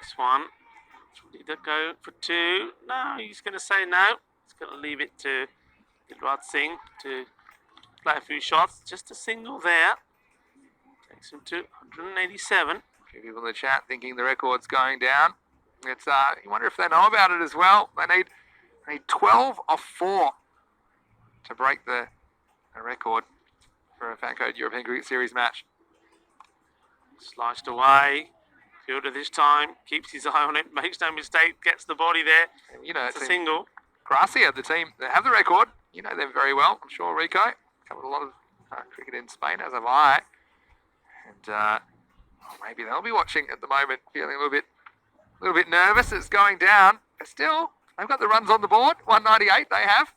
This one. Did it go for 2? No, he's going to say no. He's going to leave it to Dilraj Singh to play a few shots. Just a single there. Takes him to 187. A few people in the chat thinking the record's going down. It's you wonder if they know about it as well. They need 12 of 4 to break the record for a Fancode European Cricket Series match. Sliced away. Fielder this time keeps his eye on it, makes no mistake, gets the body there. And, you know, it's a single. Gracia, the team that have the record, you know them very well. I'm sure Rico covered a lot of cricket in Spain, as have I. And maybe they'll be watching at the moment, feeling a little bit nervous. It's going down, but still they've got the runs on the board. 198 they have.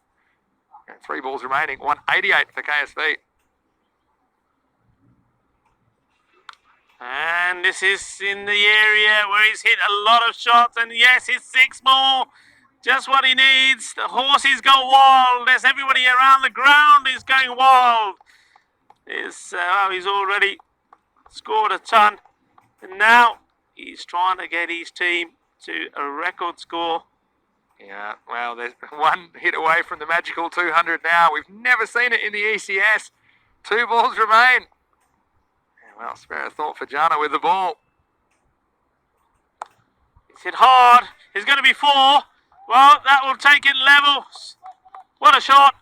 And 3 balls remaining. 188 for KSV. And this is in the area where he's hit a lot of shots. And yes, it's 6 more. Just what he needs. The horses go wild. There's everybody around the ground is going wild. He's already scored a ton. And now he's trying to get his team to a record score. Yeah, well, there's 1 hit away from the magical 200 now. We've never seen it in the ECS. 2 balls remain. Well, spare a thought for Jana with the ball. He's hit hard. It's going to be 4. Well, that will take it level. What a shot.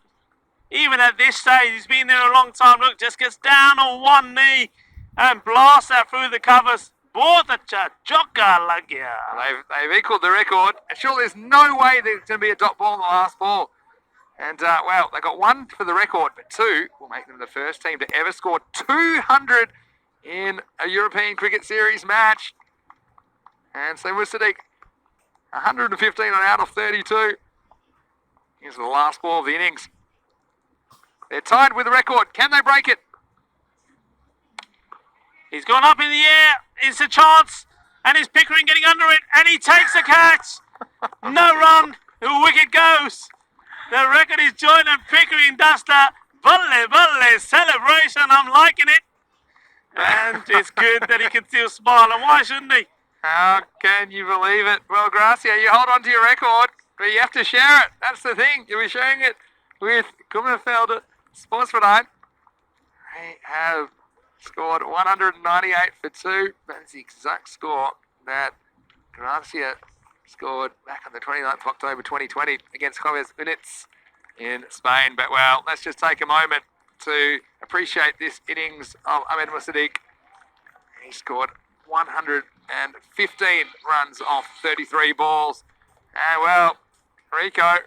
Even at this stage, he's been there a long time. Look, just gets down on one knee and blasts that through the covers. Both a choka lagya. They've equalled the record. And surely there's no way there's going to be a dot ball in the last ball. And, well, they got 1 for the record, but 2 will make them the first team to ever score 200 in a European Cricket Series match. And so Maqsood, 115 on out of 32. Here's the last ball of the innings. They're tied with the record. Can they break it? He's gone up in the air. It's a chance. And is Pickering getting under it? And he takes a catch. No run. The wicket goes. The record is joined and Pickering does that. Balle, celebration. I'm liking it. And it's good that he can still smile. And why shouldn't he? How can you believe it? Well, Gracia, you hold on to your record, but you have to share it. That's the thing. You'll be sharing it with Kummerfelder Sportsverein. They have scored 198 for 2. That's the exact score that Gracia scored back on the 29th of October 2020 against Jóvenes Units in Spain. But, well, let's just take a moment to appreciate this innings of Ahmed Maqsood. He scored 115 runs off 33 balls. And, well, Rico,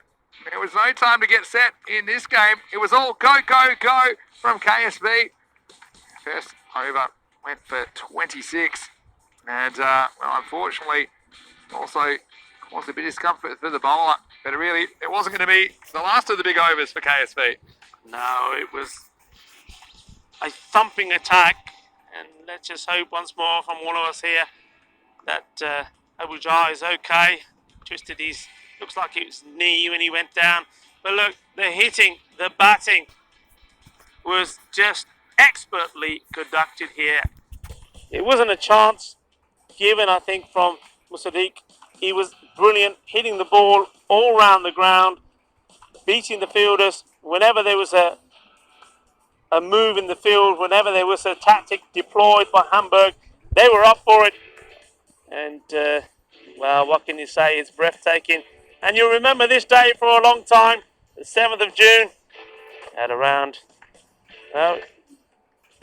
there was no time to get set in this game. It was all go, go, go from KSV. First over went for 26. And, well, unfortunately, also caused a bit of discomfort for the bowler. But it wasn't going to be the last of the big overs for KSV. No, it was a thumping attack. And let's just hope once more from all of us here that Abu Jah is okay. Twisted his, looks like it was knee when he went down. But look, the hitting, the batting was just expertly conducted here. It wasn't a chance given, I think, from Maqsood. He was brilliant, hitting the ball all round the ground, beating the fielders whenever there was a move in the field, whenever there was a tactic deployed by Hamburg, they were up for it. And, well, what can you say? It's breathtaking. And you'll remember this day for a long time, the 7th of June, at around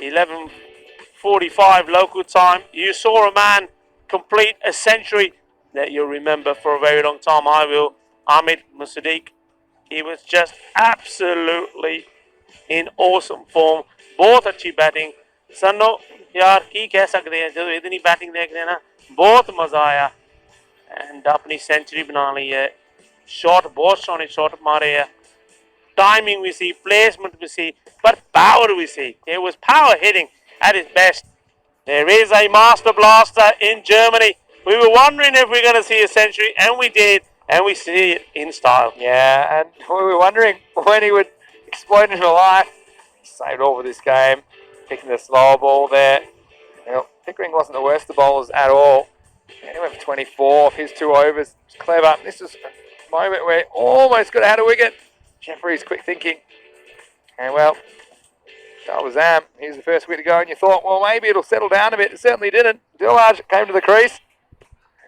11:45 local time. You saw a man complete a century that you'll remember for a very long time. I will. Ahmed Maqsood. He was just absolutely in awesome form. बहुत अच्छी batting. Sanno यार की कह सकते हैं जब इतनी batting देखते हैं ना, बहुत मजा आया. एंड अपनी सेंचुरी बना ली है. शॉट बहुत सोने शॉट मारे है. Timing we see, placement we see, but power we see. It was power hitting at its best. There is a master blaster in Germany. We were wondering if we were going to see a century, and we did, and we see it in style. Yeah, and we were wondering when he would explode into life. Saved all for this game, picking the slower ball there. You know, Pickering wasn't the worst of the bowlers at all. And it He went for 24 off his 2 overs. It's clever. This is a moment where he almost could have had a wicket. Jeffrey's quick thinking. And well, that was here's the first wicket to go, and you thought, well, maybe it'll settle down a bit. It certainly didn't. Dilraj came to the crease,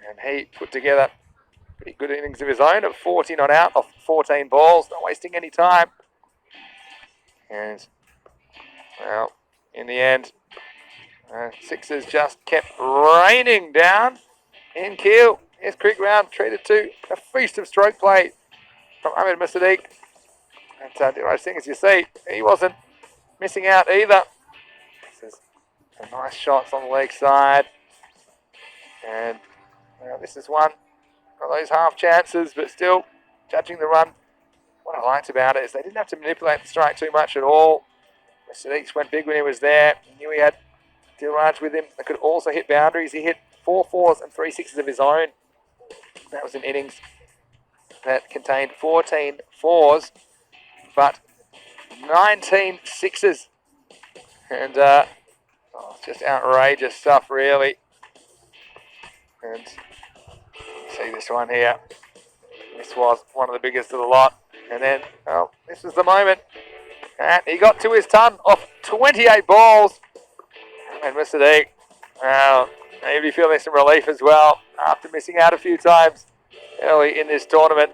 and he put together a pretty good innings of his own of 40 not out off 14 balls, not wasting any time. And, well, in the end, sixes just kept raining down in Keele. Here's cricket round, treated to a feast of stroke play from Ahmed Maqsood. And Dilraj Singh, as you see, he wasn't missing out either. This is a nice shots on the leg side. And this is one of those half chances, but still judging the run. What I liked about it is they didn't have to manipulate the strike too much at all. Maqsood went big when he was there. He knew he had Dilraj with him. They could also hit boundaries. He hit 4 fours and 3 sixes of his own. That was an innings that contained 14 fours, but 19 sixes. And it's just outrageous stuff, really. And see this one here. This was one of the biggest of the lot. And then, well, this was the moment. And he got to his ton off 28 balls. And Maqsood, well, maybe feeling some relief as well after missing out a few times early in this tournament.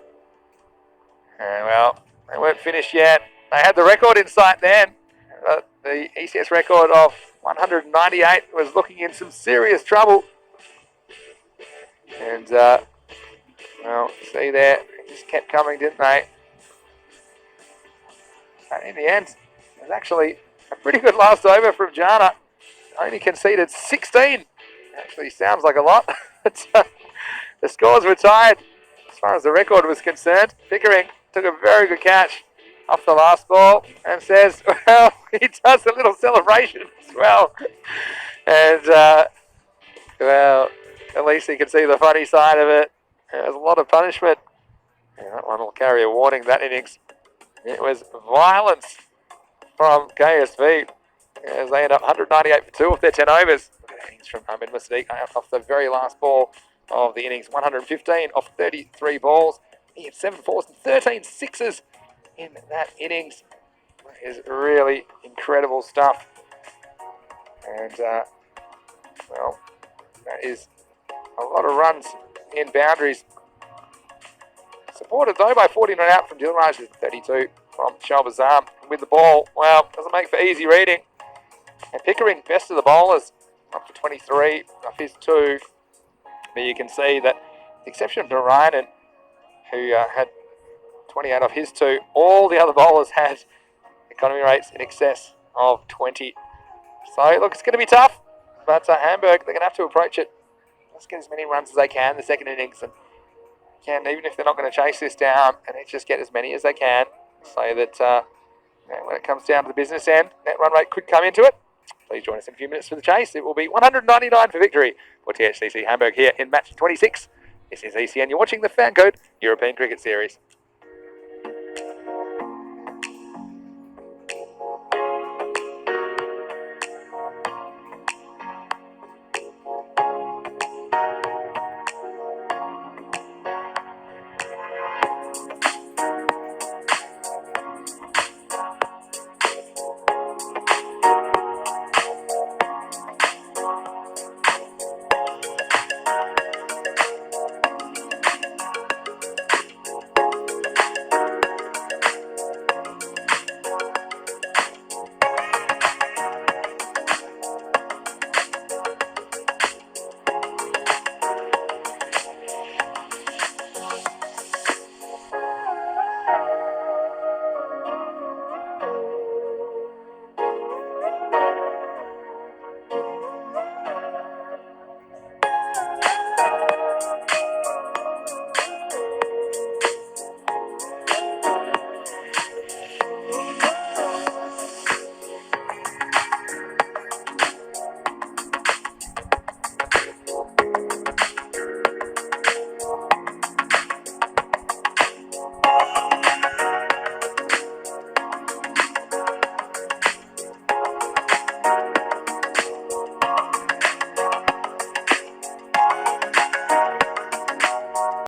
And well, they weren't finished yet. They had the record in sight then. The ECS record of 198 was looking in some serious trouble. And, well, see there, it just kept coming, didn't they? And in the end, it was actually a pretty good last over from Jana. Only conceded 16. Actually sounds like a lot. The scores were tied as far as the record was concerned. Pickering took a very good catch off the last ball and says, well, he does a little celebration as well. And, well, at least he can see the funny side of it. There's a lot of punishment. Yeah, that one will carry a warning, that innings. It was violence from KSV as they end up 198 for 2 of their 10 overs. Look at that innings from Ahmed Maqsood off the very last ball of the innings. 115 off 33 balls. He had 7 fours and 13 sixes in that innings. That is really incredible stuff. And, well, that is a lot of runs in boundaries. Supported though by 40 not out from Dilraj with 32 from Shalbazam. With the ball, well, doesn't make for easy reading. And Pickering, best of the bowlers, up to 23 off his 2. But you can see that, with the exception of Narayanan, who had 28 off his 2, all the other bowlers had economy rates in excess of 20. So, look, it's going to be tough. But Hamburg, they're going to have to approach it. Let's get as many runs as they can in the second innings. And even if they're not going to chase this down, and just get as many as they can, so that when it comes down to the business end, net run rate could come into it. Please join us in a few minutes for the chase. It will be 199 for victory for THCC Hamburg here in match 26. This is ECN. You're watching the Fan Code European Cricket Series.